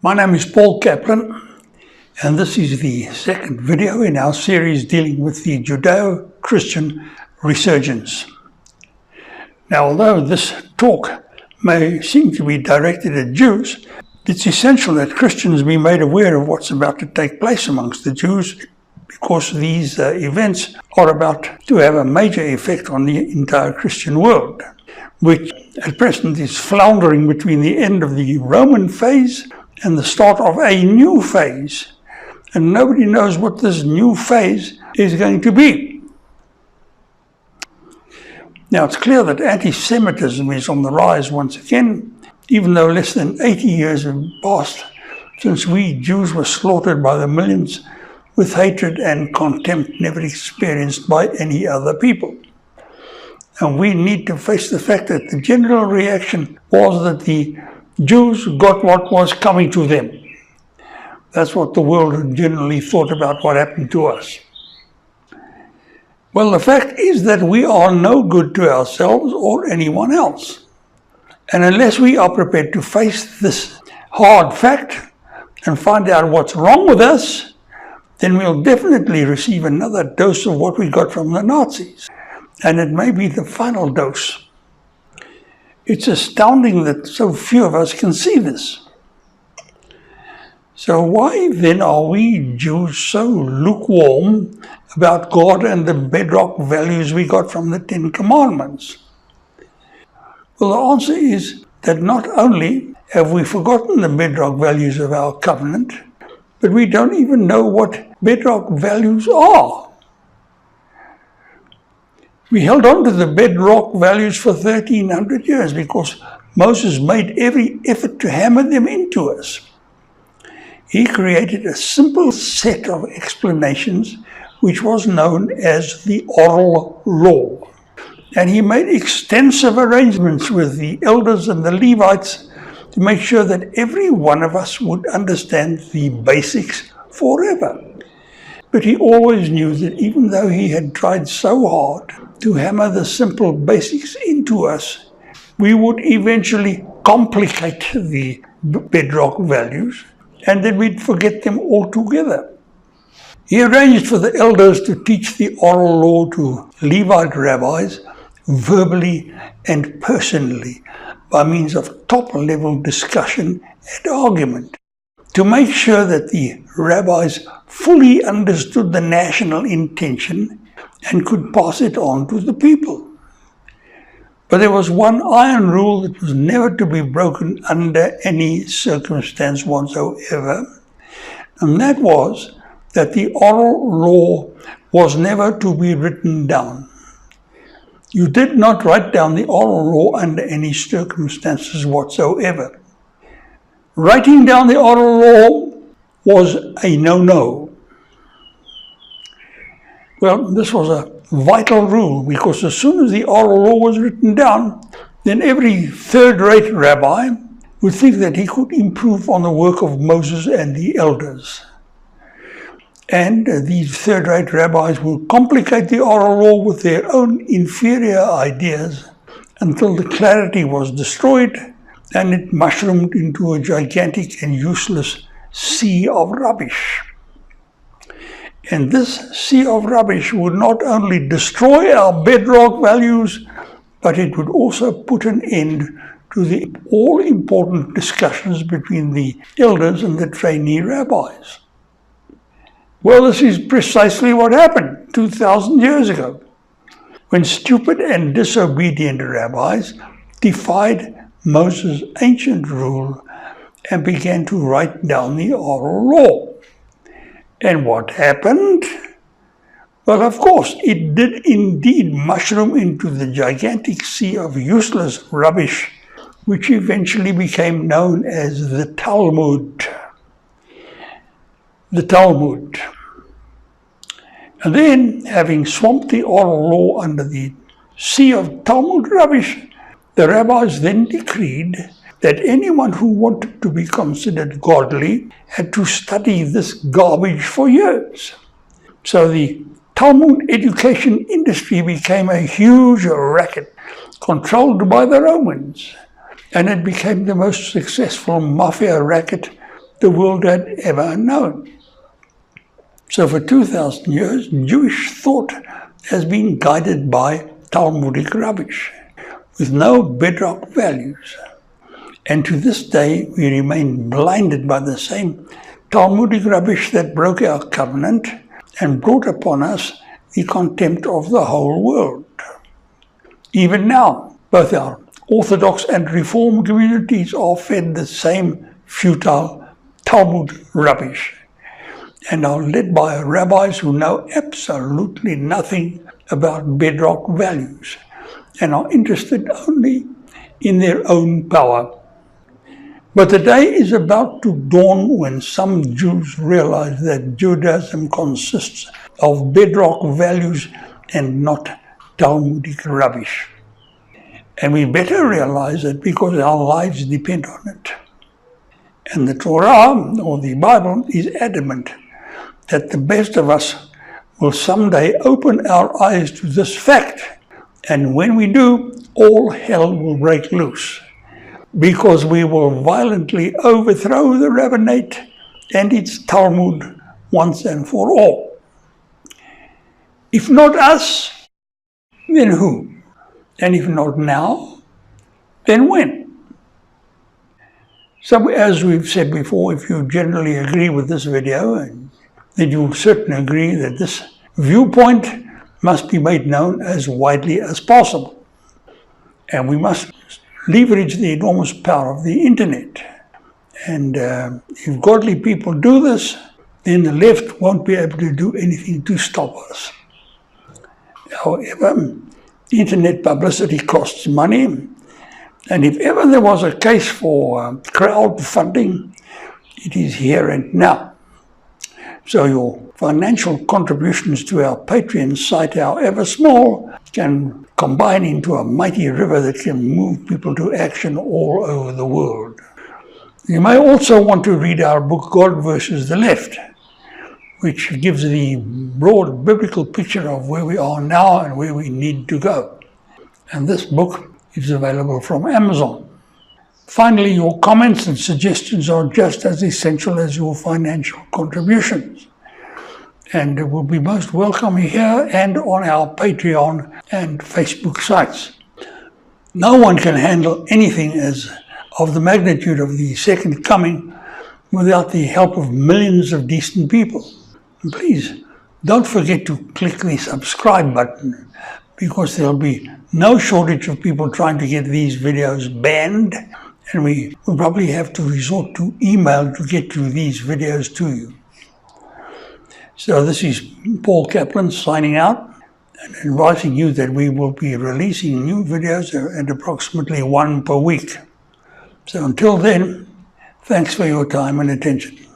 My name is Paul Kaplan, and this is the second video in our series dealing with the Judeo-Christian resurgence. Now, although this talk may seem to be directed at Jews, it's essential that Christians be made aware of what's about to take place amongst the Jews, because these events are about to have a major effect on the entire Christian world, which at present is floundering between the end of the Roman phase and the start of a new phase. And nobody knows what this new phase is going to be. Now, it's clear that anti-Semitism is on the rise once again, even though less than 80 years have passed since we Jews were slaughtered by the millions with hatred and contempt never experienced by any other people. And we need to face the fact that the general reaction was that the Jews got what was coming to them. That's what the world generally thought about what happened to us. Well, the fact is that we are no good to ourselves or anyone else. And unless we are prepared to face this hard fact and find out what's wrong with us, then we'll definitely receive another dose of what we got from the Nazis. And it may be the final dose. It's astounding that so few of us can see this. So why then are we Jews so lukewarm about God and the bedrock values we got from the Ten Commandments? Well, the answer is that not only have we forgotten the bedrock values of our covenant, but we don't even know what bedrock values are. We held on to the bedrock values for 1300 years because Moses made every effort to hammer them into us. He created a simple set of explanations which was known as the oral law. And he made extensive arrangements with the elders and the Levites to make sure that every one of us would understand the basics forever. But he always knew that even though he had tried so hard to hammer the simple basics into us, we would eventually complicate the bedrock values, and then we'd forget them altogether. He arranged for the elders to teach the oral law to Levite rabbis verbally and personally by means of top-level discussion and argument, to make sure that the rabbis fully understood the national intention and could pass it on to the people. But there was one iron rule that was never to be broken under any circumstance whatsoever, and that was that the oral law was never to be written down. You did not write down the oral law under any circumstances whatsoever. Writing down the oral law was a no-no. Well, this was a vital rule, because as soon as the oral law was written down, then every third-rate rabbi would think that he could improve on the work of Moses and the elders. And these third-rate rabbis would complicate the oral law with their own inferior ideas until the clarity was destroyed and it mushroomed into a gigantic and useless sea of rubbish. And this sea of rubbish would not only destroy our bedrock values, but it would also put an end to the all-important discussions between the elders and the trainee rabbis. Well, this is precisely what happened 2,000 years ago, when stupid and disobedient rabbis defied Moses' ancient rule and began to write down the oral law. And what happened? Well, of course, it did indeed mushroom into the gigantic sea of useless rubbish, which eventually became known as the Talmud. The Talmud. And then, having swamped the oral law under the sea of Talmud rubbish, the rabbis then decreed that anyone who wanted to be considered godly had to study this garbage for years. So the Talmud education industry became a huge racket controlled by the Romans, and it became the most successful mafia racket the world had ever known. So for 2,000 years, Jewish thought has been guided by Talmudic rubbish with no bedrock values. And to this day, we remain blinded by the same Talmudic rubbish that broke our covenant and brought upon us the contempt of the whole world. Even now, both our Orthodox and Reform communities are fed the same futile Talmud rubbish and are led by rabbis who know absolutely nothing about bedrock values and are interested only in their own power. But the day is about to dawn when some Jews realize that Judaism consists of bedrock values and not Talmudic rubbish. And we better realize it because our lives depend on it. And the Torah, or the Bible, is adamant that the best of us will someday open our eyes to this fact. And when we do, all hell will break loose, because we will violently overthrow the rabbinate and its Talmud once and for all. If not us, then who? And if not now, then when? So as we've said before, if you generally agree with this video, then you will certainly agree that this viewpoint must be made known as widely as possible. And we must leverage the enormous power of the internet. And if godly people do this, then the left won't be able to do anything to stop us. However, internet publicity costs money, and if ever there was a case for crowdfunding, it is here and now. So your financial contributions to our Patreon site, however small, can combine into a mighty river that can move people to action all over the world. You may also want to read our book, God versus the Left, which gives the broad biblical picture of where we are now and where we need to go. And this book is available from Amazon. Finally, your comments and suggestions are just as essential as your financial contributions, and will be most welcome here and on our Patreon and Facebook sites. No one can handle anything as of the magnitude of the second coming without the help of millions of decent people. And please, don't forget to click the subscribe button, because there'll be no shortage of people trying to get these videos banned, and we will probably have to resort to email to get to these videos to you. So this is Paul Kaplan signing out and advising you that we will be releasing new videos at approximately 1 per week. So until then, thanks for your time and attention.